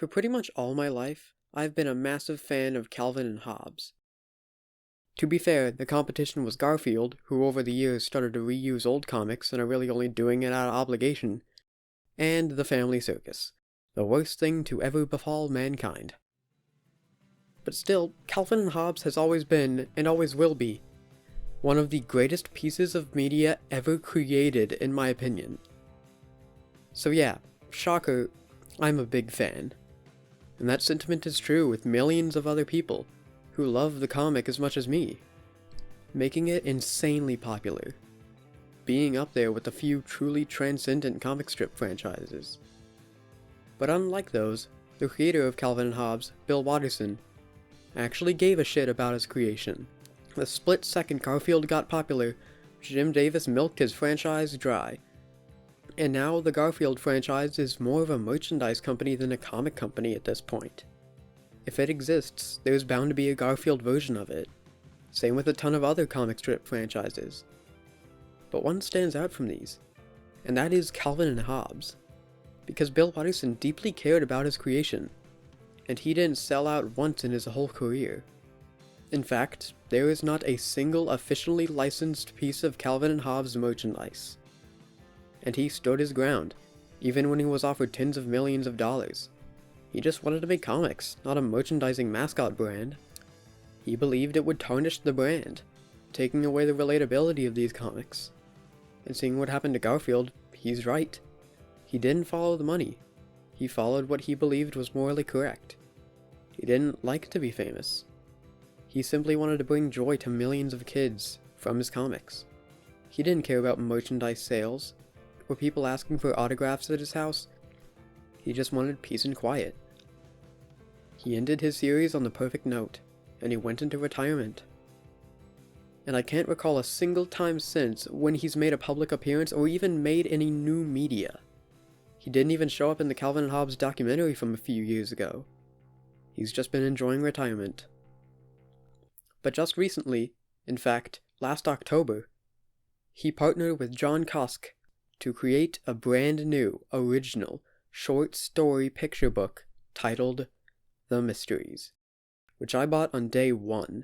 For pretty much all my life, I've been a massive fan of Calvin and Hobbes. To be fair, the competition was Garfield, who over the years started to reuse old comics and are really only doing it out of obligation, and the Family Circus, the worst thing to ever befall mankind. But still, Calvin and Hobbes has always been, and always will be, one of the greatest pieces of media ever created, in my opinion. So yeah, shocker, I'm a big fan. And that sentiment is true with millions of other people who love the comic as much as me, making it insanely popular, being up there with a few truly transcendent comic strip franchises. But unlike those, the creator of Calvin and Hobbes, Bill Watterson, actually gave a shit about his creation. The split second Garfield got popular, Jim Davis milked his franchise dry. And now the Garfield franchise is more of a merchandise company than a comic company at this point. If it exists, there's bound to be a Garfield version of it. Same with a ton of other comic strip franchises. But one stands out from these, and that is Calvin and Hobbes. Because Bill Watterson deeply cared about his creation, and he didn't sell out once in his whole career. In fact, there is not a single officially licensed piece of Calvin and Hobbes merchandise. And he stood his ground, even when he was offered tens of millions of dollars. He just wanted to make comics, not a merchandising mascot brand. He believed it would tarnish the brand, taking away the relatability of these comics. And seeing what happened to Garfield, he's right. He didn't follow the money. He followed what he believed was morally correct. He didn't like to be famous. He simply wanted to bring joy to millions of kids from his comics. He didn't care about merchandise sales, or people asking for autographs at his house. He just wanted peace and quiet. He ended his series on the perfect note, and he went into retirement. And I can't recall a single time since when he's made a public appearance or even made any new media. He didn't even show up in the Calvin and Hobbes documentary from a few years ago. He's just been enjoying retirement. But just recently, in fact, last October, he partnered with John Kosk to create a brand new, original, short story picture book titled The Mysteries, which I bought on day one.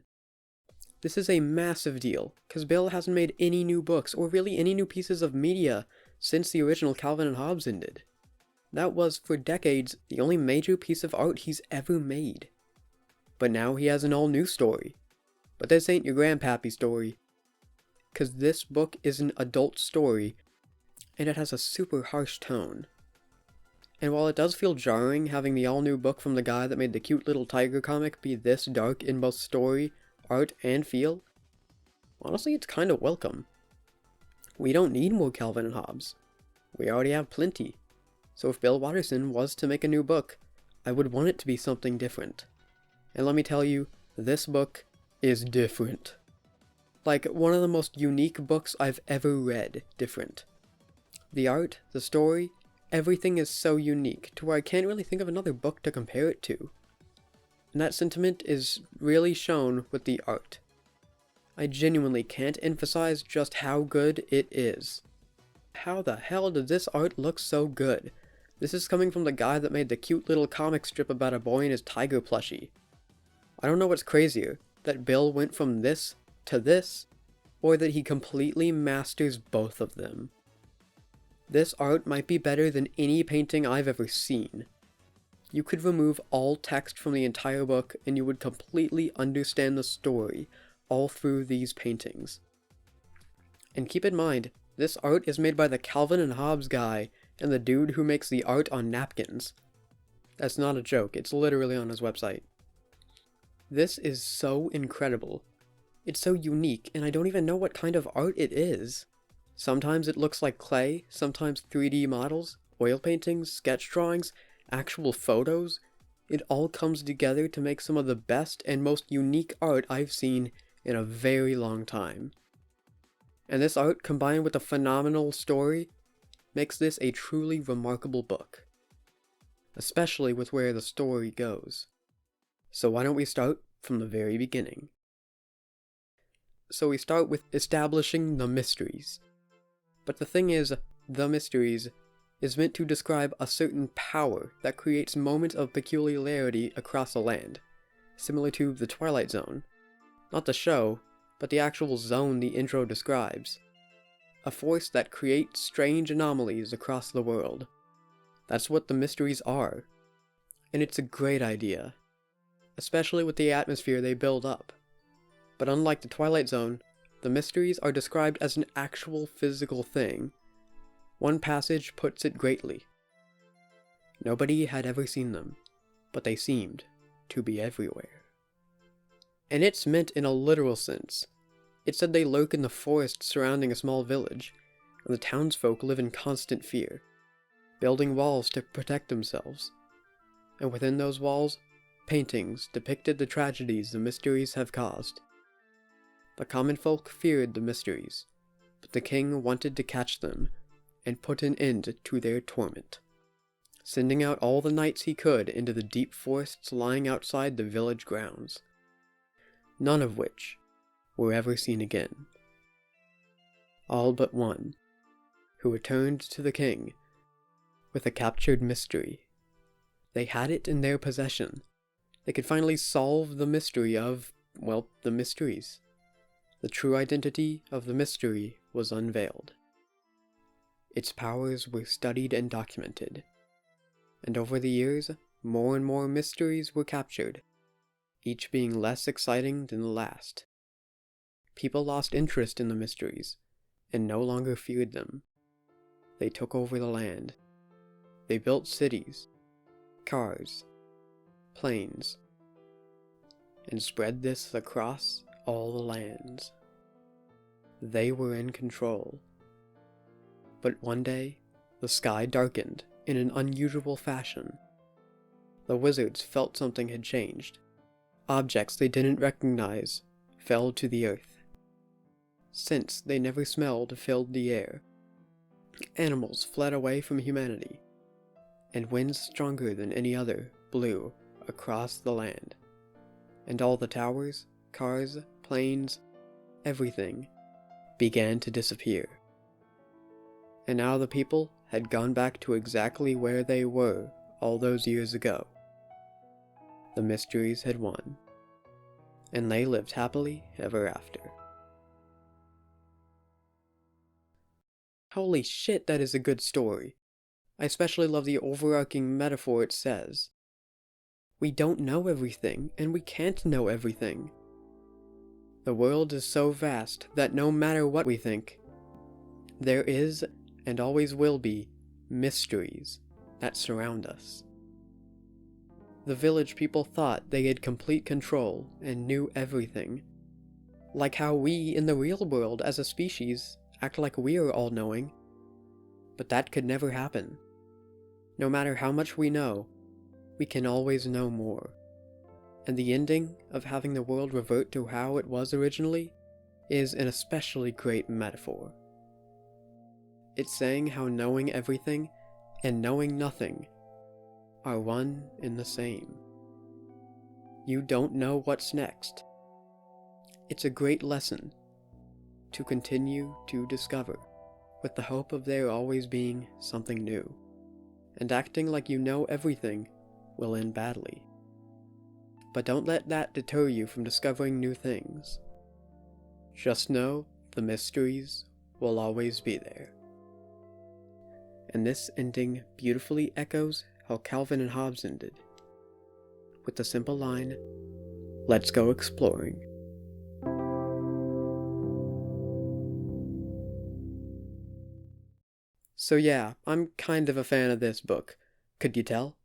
This is a massive deal, because Bill hasn't made any new books, or really any new pieces of media, since the original Calvin and Hobbes ended. That was, for decades, the only major piece of art he's ever made. But now he has an all-new story. But this ain't your grandpappy story, because this book is an adult story, and it has a super harsh tone. And while it does feel jarring having the all-new book from the guy that made the cute little tiger comic be this dark in both story, art, and feel, honestly it's kinda welcome. We don't need more Calvin and Hobbes. We already have plenty. So if Bill Watterson was to make a new book, I would want it to be something different. And let me tell you, this book is different. Like, one of the most unique books I've ever read different. The art, the story, everything is so unique to where I can't really think of another book to compare it to. And that sentiment is really shown with the art. I genuinely can't emphasize just how good it is. How the hell did this art look so good? This is coming from the guy that made the cute little comic strip about a boy and his tiger plushie. I don't know what's crazier, that Bill went from this to this, or that he completely masters both of them. This art might be better than any painting I've ever seen. You could remove all text from the entire book and you would completely understand the story all through these paintings. And keep in mind, this art is made by the Calvin and Hobbes guy and the dude who makes the art on napkins. That's not a joke, it's literally on his website. This is so incredible. It's so unique, and I don't even know what kind of art it is. Sometimes it looks like clay, sometimes 3D models, oil paintings, sketch drawings, actual photos. It all comes together to make some of the best and most unique art I've seen in a very long time. And this art, combined with a phenomenal story, makes this a truly remarkable book. Especially with where the story goes. So why don't we start from the very beginning? So we start with establishing the mysteries. But the thing is, the mysteries is meant to describe a certain power that creates moments of peculiarity across a land, similar to the Twilight Zone. Not the show, but the actual zone the intro describes. A force that creates strange anomalies across the world. That's what the mysteries are. And it's a great idea, especially with the atmosphere they build up. But unlike the Twilight Zone, the mysteries are described as an actual physical thing. One passage puts it greatly. Nobody had ever seen them, but they seemed to be everywhere. And it's meant in a literal sense. It said they lurk in the forest surrounding a small village, and the townsfolk live in constant fear, building walls to protect themselves. And within those walls, paintings depicted the tragedies the mysteries have caused. The common folk feared the mysteries, but the king wanted to catch them and put an end to their torment, sending out all the knights he could into the deep forests lying outside the village grounds, none of which were ever seen again. All but one, who returned to the king with a captured mystery. They had it in their possession. They could finally solve the mystery of, well, the mysteries. The true identity of the mystery was unveiled. Its powers were studied and documented, and over the years, more and more mysteries were captured, each being less exciting than the last. People lost interest in the mysteries, and no longer feared them. They took over the land. They built cities, cars, planes, and spread this across all the lands. They were in control. But one day, the sky darkened in an unusual fashion. The wizards felt something had changed. Objects they didn't recognize fell to the earth. Scents they never smelled filled the air. Animals fled away from humanity, and winds stronger than any other blew across the land. And all the towers, cars, planes, everything began to disappear. And now the people had gone back to exactly where they were all those years ago. The mysteries had won, and they lived happily ever after. Holy shit, that is a good story. I especially love the overarching metaphor it says. We don't know everything, and we can't know everything. The world is so vast that no matter what we think, there is, and always will be, mysteries that surround us. The village people thought they had complete control and knew everything. Like how we in the real world as a species act like we are all-knowing. But that could never happen. No matter how much we know, we can always know more. And the ending of having the world revert to how it was originally is an especially great metaphor. It's saying how knowing everything and knowing nothing are one and the same. You don't know what's next. It's a great lesson to continue to discover, with the hope of there always being something new. And acting like you know everything will end badly. But don't let that deter you from discovering new things. Just know the mysteries will always be there. And this ending beautifully echoes how Calvin and Hobbes ended, with the simple line, "Let's go exploring." So yeah, I'm kind of a fan of this book. Could you tell?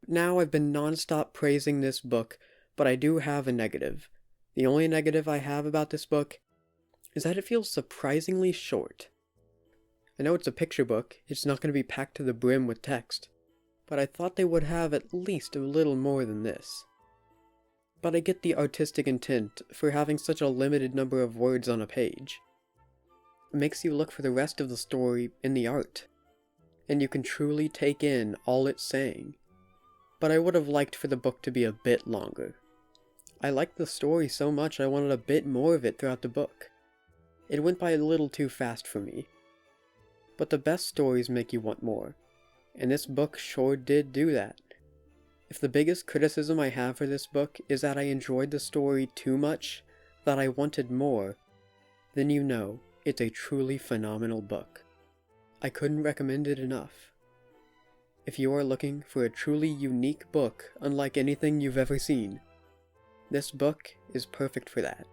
Now I've been non-stop praising this book, but I do have a negative. The only negative I have about this book is that it feels surprisingly short. I know it's a picture book, it's not going to be packed to the brim with text, but I thought they would have at least a little more than this. But I get the artistic intent for having such a limited number of words on a page. It makes you look for the rest of the story in the art, and you can truly take in all it's saying. But I would have liked for the book to be a bit longer. I liked the story so much I wanted a bit more of it throughout the book. It went by a little too fast for me. But the best stories make you want more, and this book sure did do that. If the biggest criticism I have for this book is that I enjoyed the story too much, that I wanted more, then you know it's a truly phenomenal book. I couldn't recommend it enough. If you are looking for a truly unique book unlike anything you've ever seen, this book is perfect for that.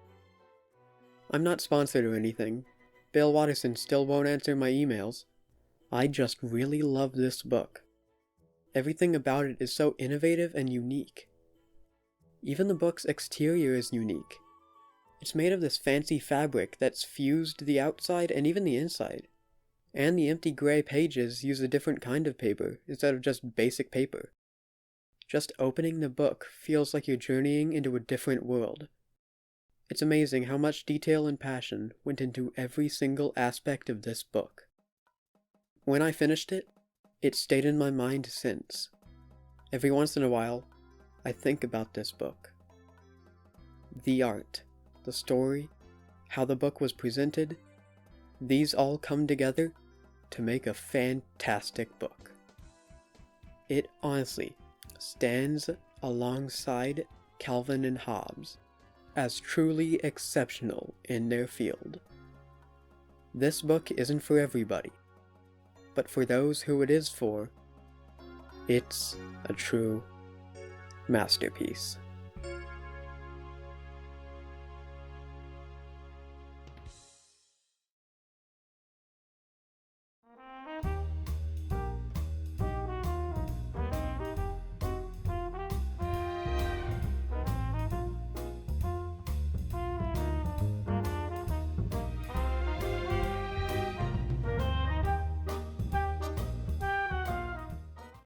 I'm not sponsored or anything. Bill Watterson still won't answer my emails. I just really love this book. Everything about it is so innovative and unique. Even the book's exterior is unique. It's made of this fancy fabric that's fused the outside and even the inside. And the empty gray pages use a different kind of paper instead of just basic paper. Just opening the book feels like you're journeying into a different world. It's amazing how much detail and passion went into every single aspect of this book. When I finished it, it stayed in my mind since. Every once in a while, I think about this book. The art, the story, how the book was presented, these all come together to make a fantastic book. It honestly stands alongside Calvin and Hobbes as truly exceptional in their field. This book isn't for everybody, but for those who it is for, it's a true masterpiece.